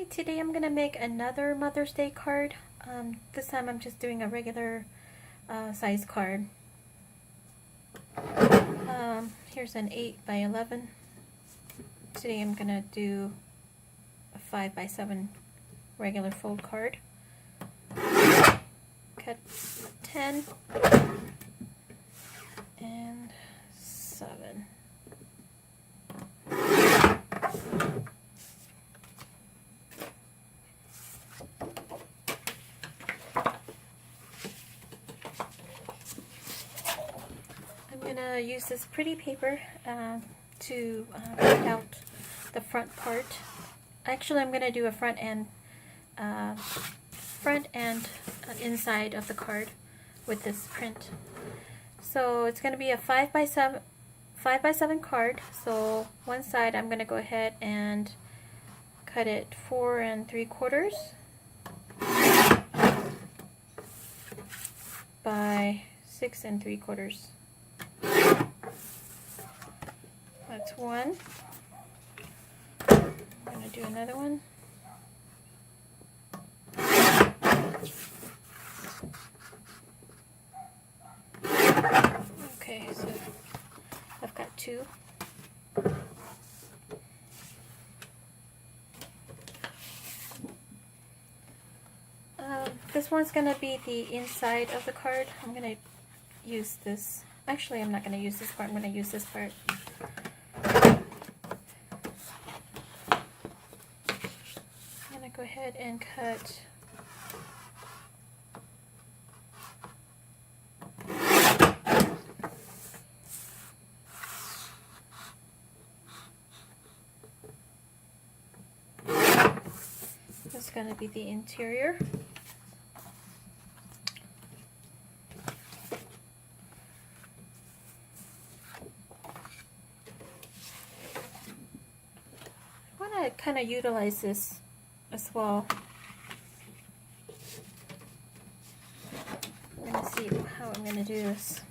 Today I'm gonna make another Mother's Day card. This time I'm just doing a regular size card. Here's an 8 by 11. Today I'm gonna do a 5 by 7 regular fold card. Cut 10 and 7. I'm gonna use this pretty paper to cut out the front part. Actually, I'm gonna do a front and inside of the card with this print. So it's gonna be a 5 by 7 card. So one side I'm gonna go ahead and cut it 4 3/4 by 6 3/4. That's one. I'm going to do another one. Okay, so I've got 2. This one's going to be the inside of the card. I'm going to use this. Actually, I'm not going to use this part. I'm going to use this part. I'm going to go ahead and cut this is going to be the interior. I kind of utilize this as well. I'm going to see how I'm going to do this.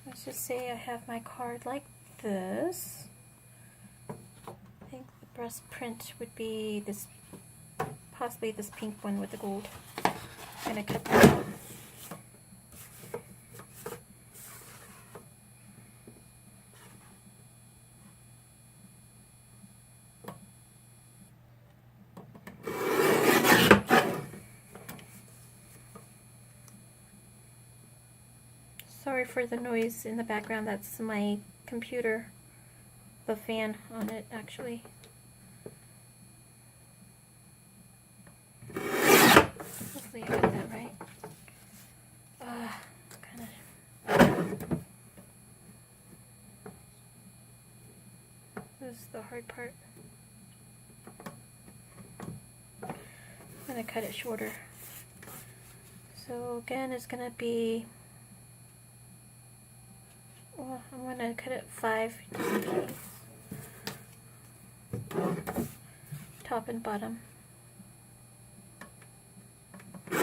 Let's just say I have my card like this. I think the breast print would be this, possibly this pink one with the gold. I'm going to cut that out. Sorry for the noise in the background, that's my computer, the fan on it actually. Hopefully I got that right. This is the hard part. I'm going to cut it shorter. So again, it's going to be, well, I'm going to cut it 5 top and bottom. I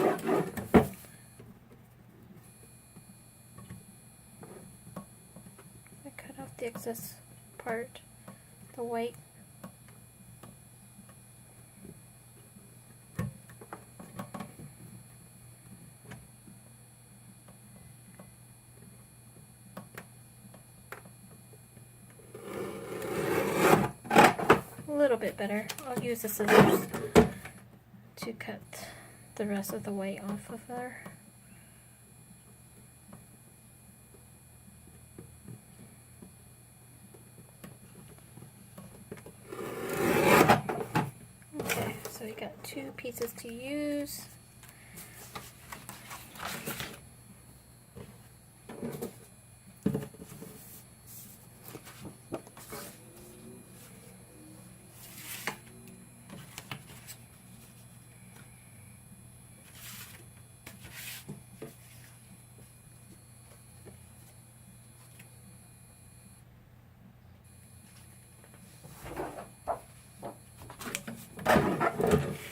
cut off the excess part, the white. A little bit better. I'll use the scissors to cut the rest of the white off of there. Okay, so we got 2 pieces to use.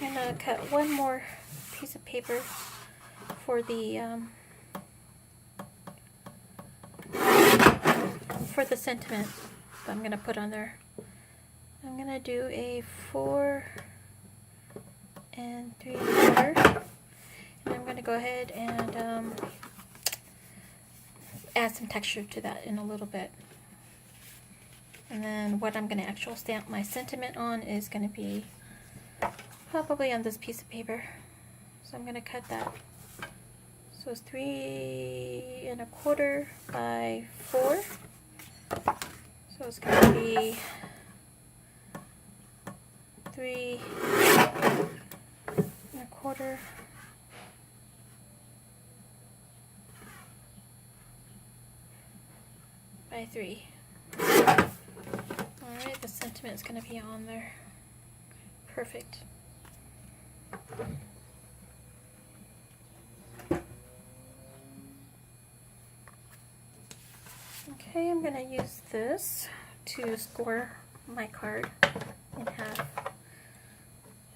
I'm going to cut one more piece of paper for the sentiment that I'm going to put on there. I'm going to do a 4 and 3 1/4. And I'm going to go ahead and add some texture to that in a little bit. And then what I'm going to actually stamp my sentiment on is going to be probably on this piece of paper. So I'm going to cut that. So it's 3 1/4 by 4. So it's going to be 3 1/4 by 3. Alright, the sentiment is going to be on there. Perfect. Okay, I'm going to use this to score my card in half.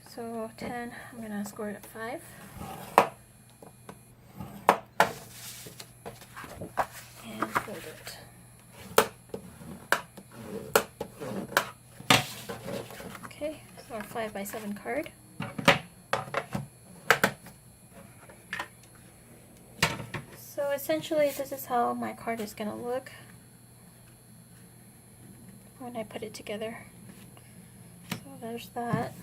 So 10, I'm going to score it at 5. And fold it. Okay, so our 5 by 7 card. So essentially this is how my card is going to look when I put it together. So there's that.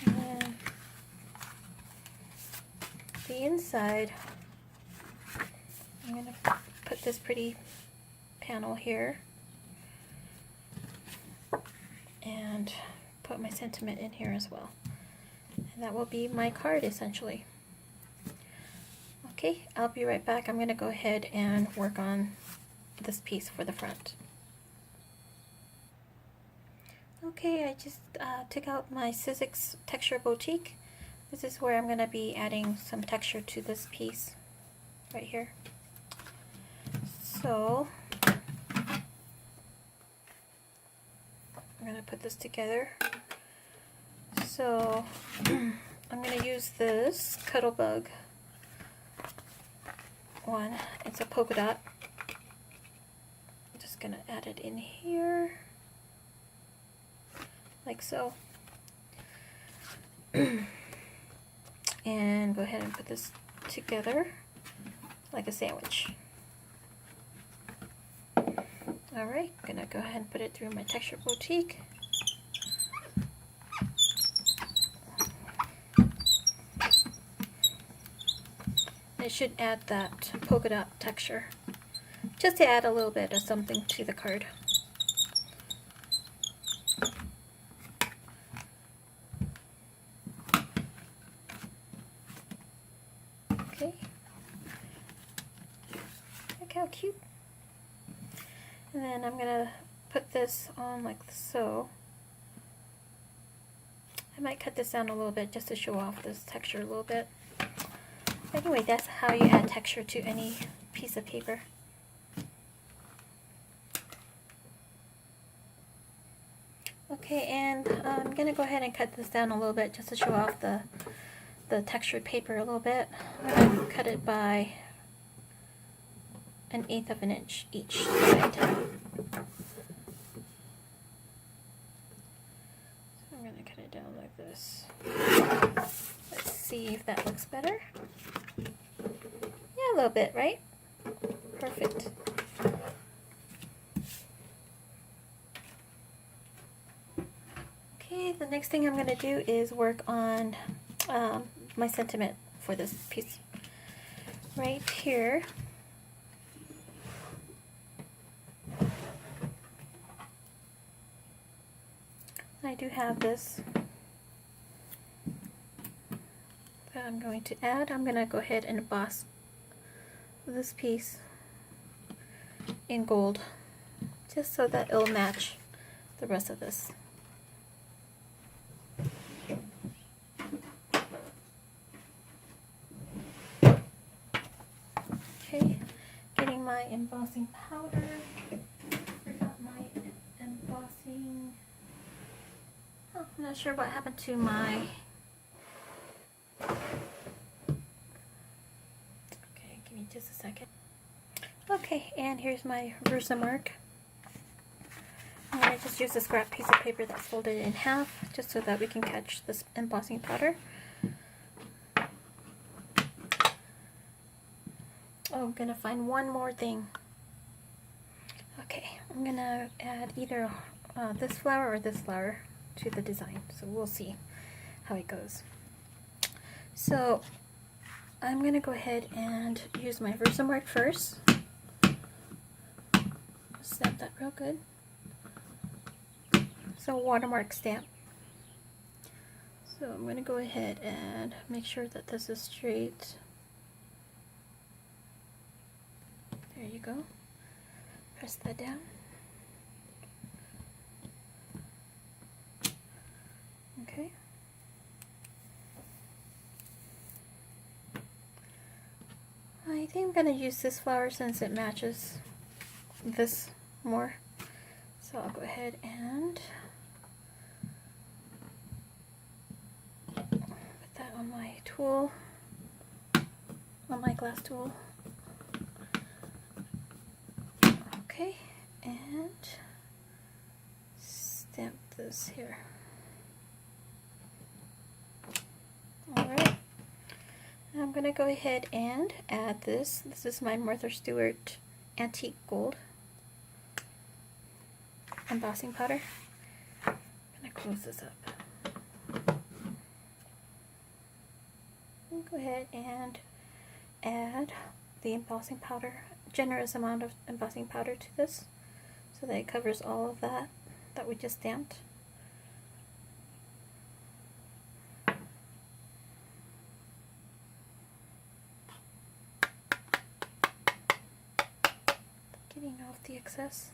And then the inside, I'm going to put this pretty panel here and put my sentiment in here as well. And that will be my card essentially. Okay, I'll be right back. I'm going to go ahead and work on this piece for the front. Okay, I just took out my Sizzix Texture Boutique. This is where I'm going to be adding some texture to this piece right here. So I'm going to put this together. So I'm going to use this Cuttlebug one. It's a polka dot. I'm just going to add it in here like so. And go ahead and put this together like a sandwich. Alright, I'm going to go ahead and put it through my Texture Boutique. It should add that polka dot texture, just to add a little bit of something to the card. Okay, look how cute. And then I'm going to put this on like so. I might cut this down a little bit just to show off this texture a little bit. Anyway, that's how you add texture to any piece of paper. Okay, and I'm going to go ahead and cut this down a little bit just to show off the textured paper a little bit. I'm going to cut it by 1/8 of an inch each side. So I'm going to cut it down like this. Let's see if that looks better. Yeah, a little bit, right? Perfect. Okay, the next thing I'm going to do is work on my sentiment for this piece right here. I do have this that I'm going to add. I'm going to go ahead and emboss this piece in gold just so that it'll match the rest of this. Okay, getting my embossing powder. Forgot my embossing. Oh, I'm not sure what happened to my me just a second. Okay, and here's my Versamark. I'm going to just use a scrap piece of paper that's folded in half, just so that we can catch this embossing powder. Oh, I'm going to find one more thing. Okay, I'm going to add either this flower or this flower to the design, so we'll see how it goes. So I'm going to go ahead and use my Versamark first. Stamp that real good. So watermark stamp. So I'm going to go ahead and make sure that this is straight. There you go. Press that down. Okay. I think I'm going to use this flower since it matches this more. So I'll go ahead and put that on my tool, on my glass tool. Okay, and stamp this here. Alright, I'm going to go ahead and add this. This is my Martha Stewart Antique Gold embossing powder. I'm going to close this up. I'll go ahead and add the embossing powder, generous amount of embossing powder to this, so that it covers all of that we just stamped. Getting off the excess.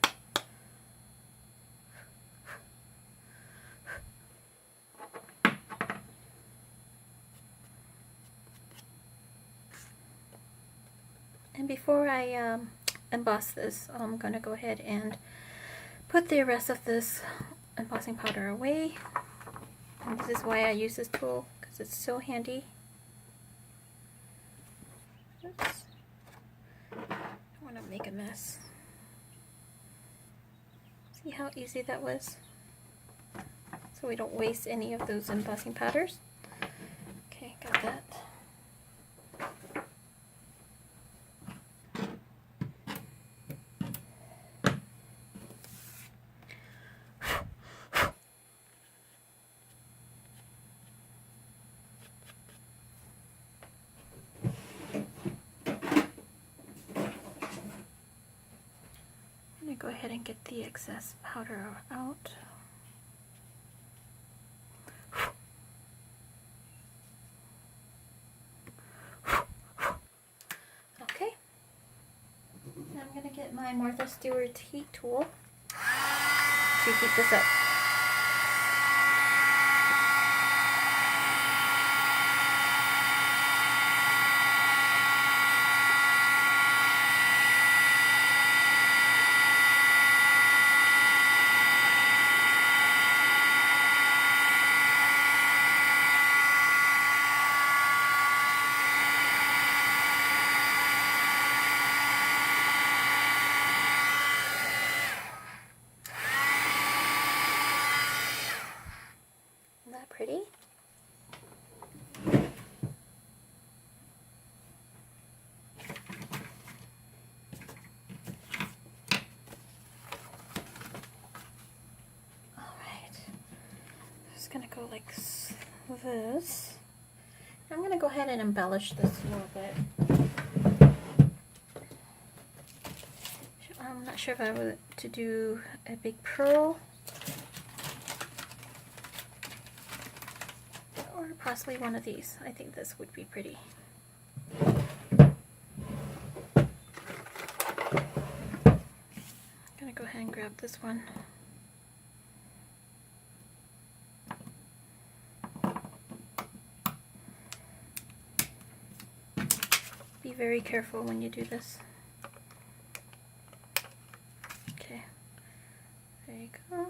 And before I emboss this, I'm going to go ahead and put the rest of this embossing powder away. And this is why I use this tool, because it's so handy. Oops. I don't want to make a mess. See how easy that was? So we don't waste any of those embossing powders. Okay, got that. Go ahead and get the excess powder out. Okay. Now I'm going to get my Martha Stewart heat tool to heat this up. Pretty. Alright, just gonna go like this. I'm gonna go ahead and embellish this a little bit. I'm not sure if I want to do a big pearl, or possibly one of these. I think this would be pretty. I'm gonna go ahead and grab this one. Be very careful when you do this. Okay, there you go.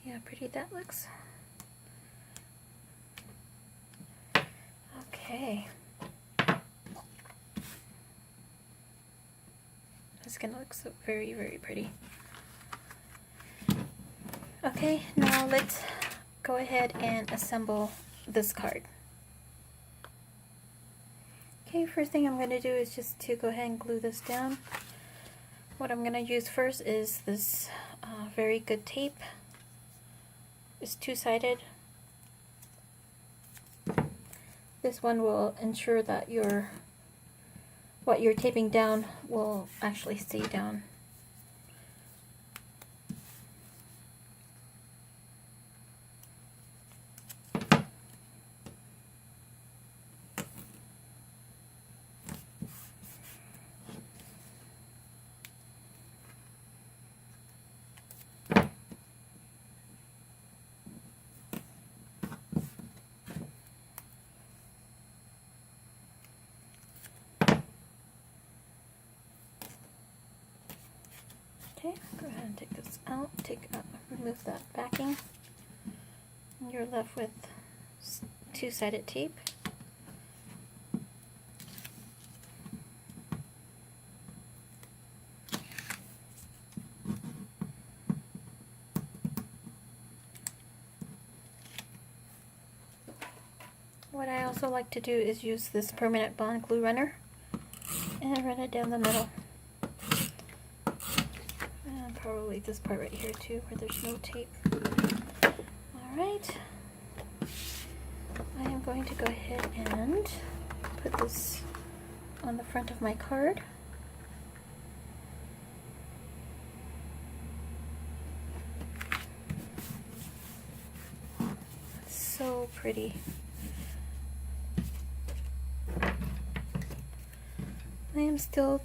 See See how pretty that looks? Okay. It's gonna look so very, very pretty. Okay, now let's go ahead and assemble this card. Okay, first thing I'm going to do is just to go ahead and glue this down. What I'm going to use first is this very good tape. It's two-sided. This one will ensure that what you're taping down will actually stay down. Okay, go ahead and take this out, remove that backing, and you're left with two-sided tape. What I also like to do is use this permanent bond glue runner and run it down the middle. Probably this part right here too, where there's no tape. Alright, I am going to go ahead and put this on the front of my card. It's so pretty. I am still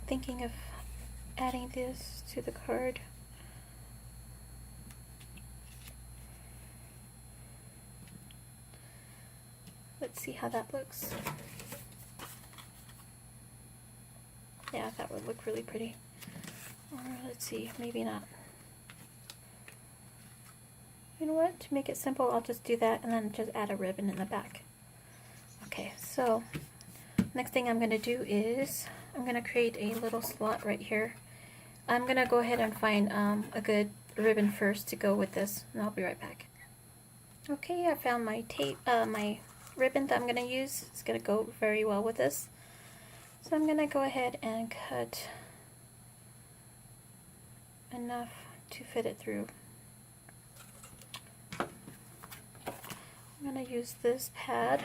thinking of adding this to the card. Let's see how that looks. Yeah, that would look really pretty. Or let's see, maybe not. You know what? To make it simple, I'll just do that and then just add a ribbon in the back. Okay, so next thing I'm going to do is I'm going to create a little slot right here. I'm going to go ahead and find a good ribbon first to go with this, and I'll be right back. Okay, I found my tape, my ribbon that I'm going to use. It's going to go very well with this. So I'm going to go ahead and cut enough to fit it through. I'm going to use this pad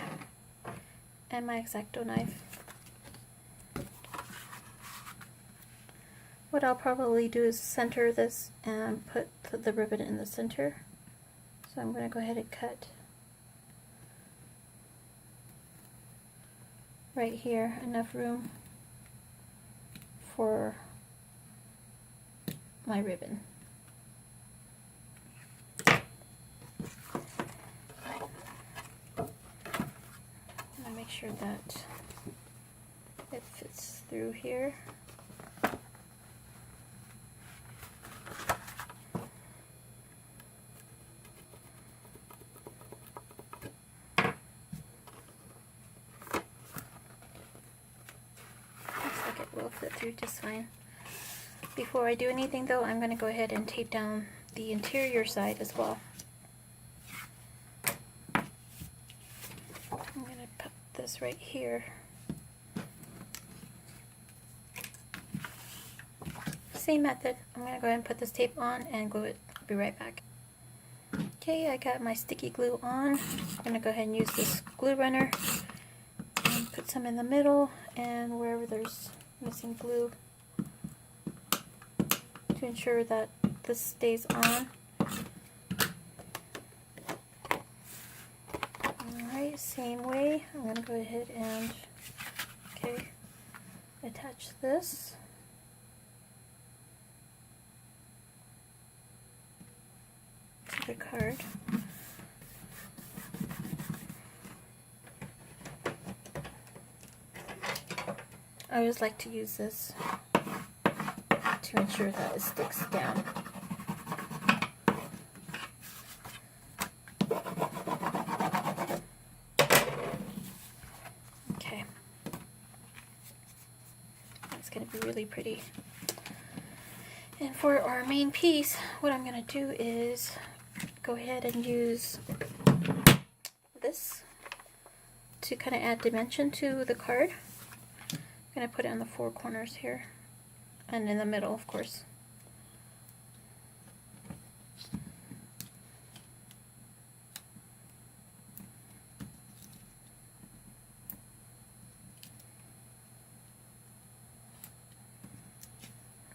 and my X-Acto knife. What I'll probably do is center this and put the ribbon in the center. So I'm going to go ahead and cut right here, enough room for my ribbon. And make sure that it fits through here. Will fit through just fine. Before I do anything though, I'm going to go ahead and tape down the interior side as well. I'm going to put this right here. Same method. I'm going to go ahead and put this tape on and glue it. I'll be right back. Okay, I got my sticky glue on. I'm going to go ahead and use this glue runner and put some in the middle and wherever there's missing glue to ensure that this stays on. Alright, same way, I'm going to go ahead and attach this. To the card. I always like to use this to ensure that it sticks down. be really pretty. And for our main piece, what I'm going to do is go ahead and use this to kind of add dimension to the card. I'm going to put it on the four corners here and in the middle, of course.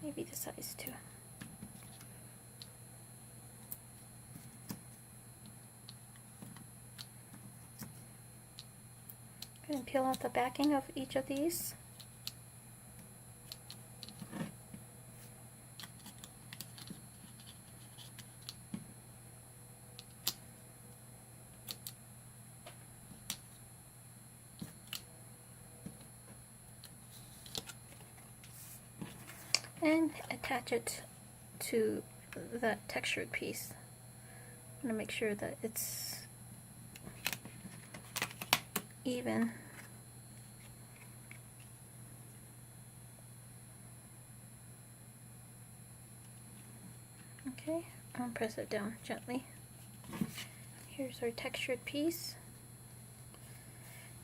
Maybe the size too. Go ahead and peel out the backing of each of these. And attach it to that textured piece. I'm going to make sure that it's even. Okay, I'll press it down gently. Here's our textured piece.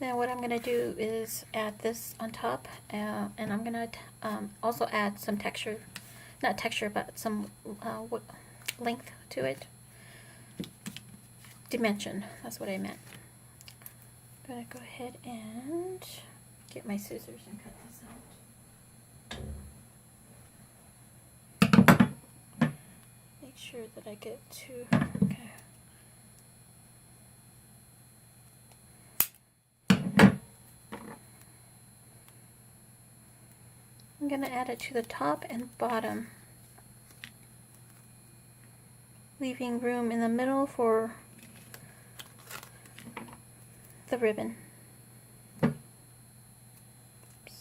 Now what I'm going to do is add this on top, and I'm going to also add some texture, not texture, but some length to it. Dimension, that's what I meant. I'm going to go ahead and get my scissors and cut this out. Make sure that I get to, okay. I'm going to add it to the top and bottom, leaving room in the middle for the ribbon. Oops,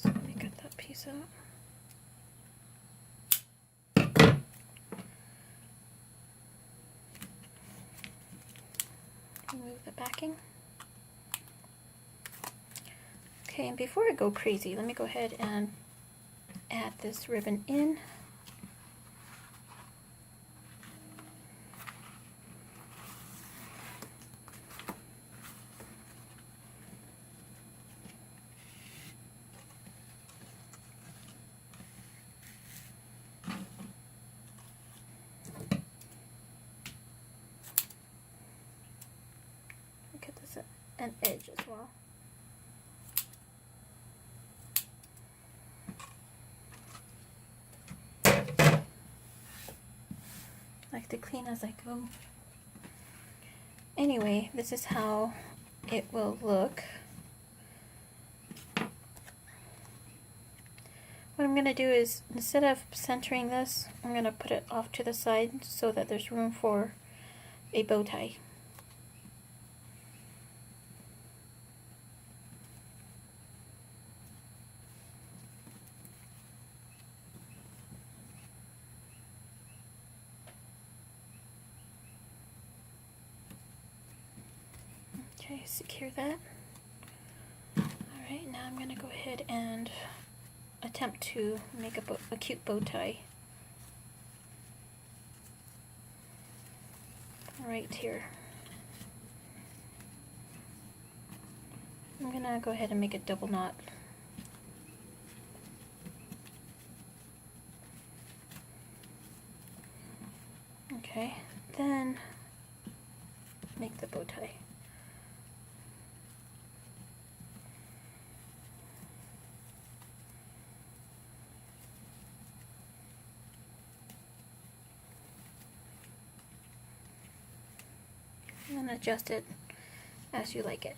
let me cut that piece out. Remove the backing. Okay, and before I go crazy, let me go ahead and add this ribbon in. Cut this at an edge as well. Like to clean as I go. Anyway, this is how it will look. What I'm going to do is, instead of centering this, I'm going to put it off to the side so that there's room for a bow tie. Okay, secure that. Alright, now I'm going to go ahead and attempt to make a cute bow tie. Right here. I'm going to go ahead and make a double knot. Okay, then make the bow tie. And adjust it as you like it.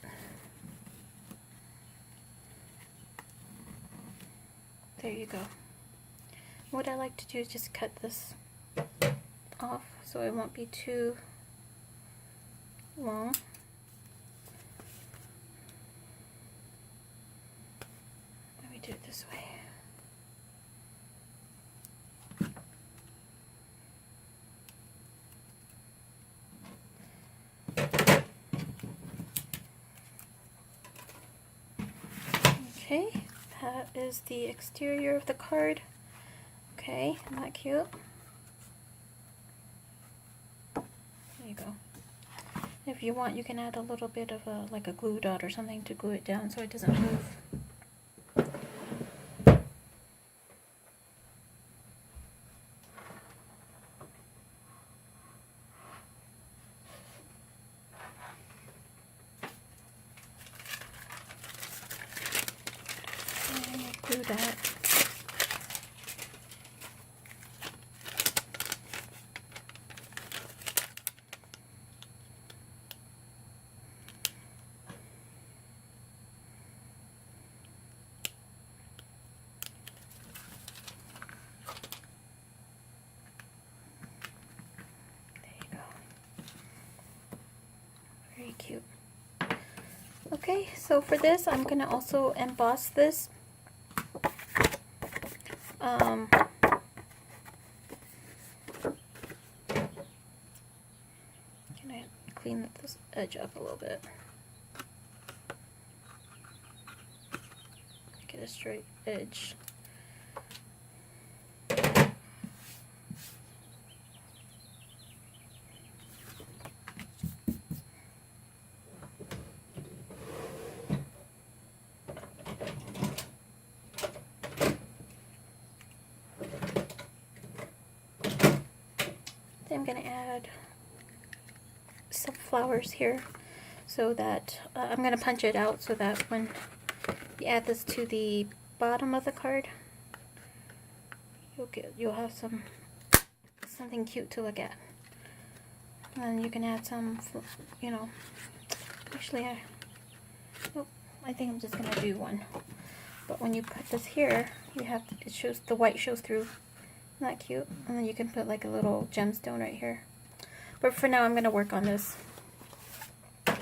There you go. What I like to do is just cut this off so it won't be too long. Let me do it this way. Okay, is the exterior of the card. Okay, isn't that cute? There you go. If you want, you can add a little bit of like a glue dot or something to glue it down so it doesn't move. And glue that. Very cute. Okay, so for this, I'm going to also emboss this. Can I clean this edge up a little bit? Get a straight edge. I'm going to add some flowers here so that I'm going to punch it out so that when you add this to the bottom of the card, you'll have something cute to look at. And then you can add some, you know, actually I think I'm just going to do one. But when you put this here, it shows, the white shows through. Isn't that cute? And then you can put like a little gemstone right here. But for now, I'm going to work on this. I'm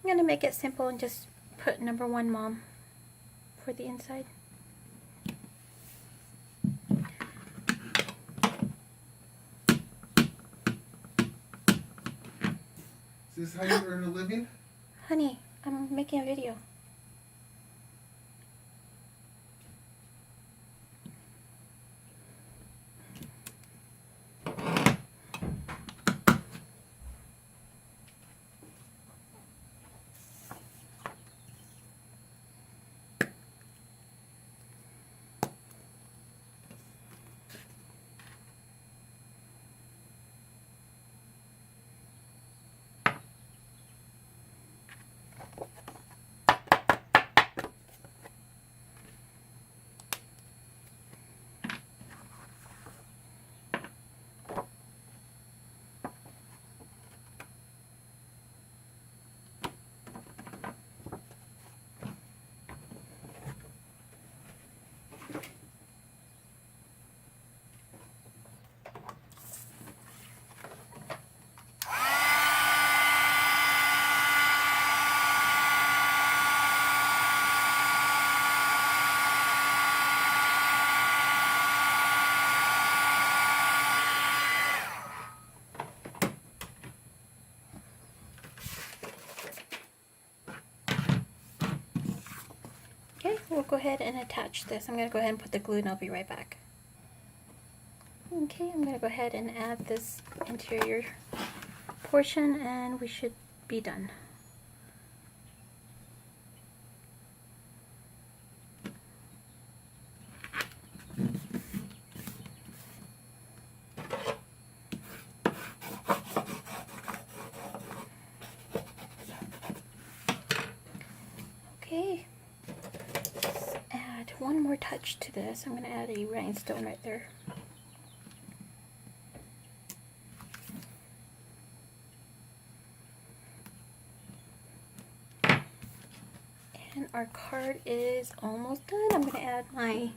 going to make it simple and just put number 1 mom for the inside. Is this how you earn a living? Honey, I'm making a video. Okay, we'll go ahead and attach this. I'm going to go ahead and put the glue and I'll be right back. Okay, I'm going to go ahead and add this interior portion and we should be done. Okay, let's add one more touch to this. I'm going to add a rhinestone right there. And our card is almost done. I'm going to add my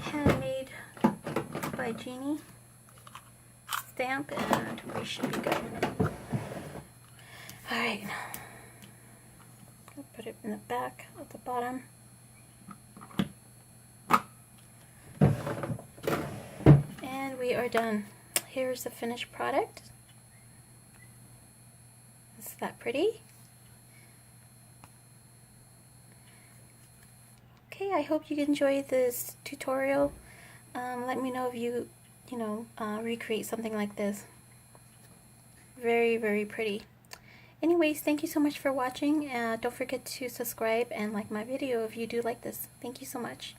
Handmade by Jeanne stamp and we should be good. Alright, I'll put it in the back at the bottom. And we are done. here's the finished product. Is that pretty? Okay, I hope you enjoyed this tutorial. Let me know if you recreate something like this. Very, very pretty. Anyways, thank you so much for watching. Don't forget to subscribe and like my video if you do like this. Thank you so much.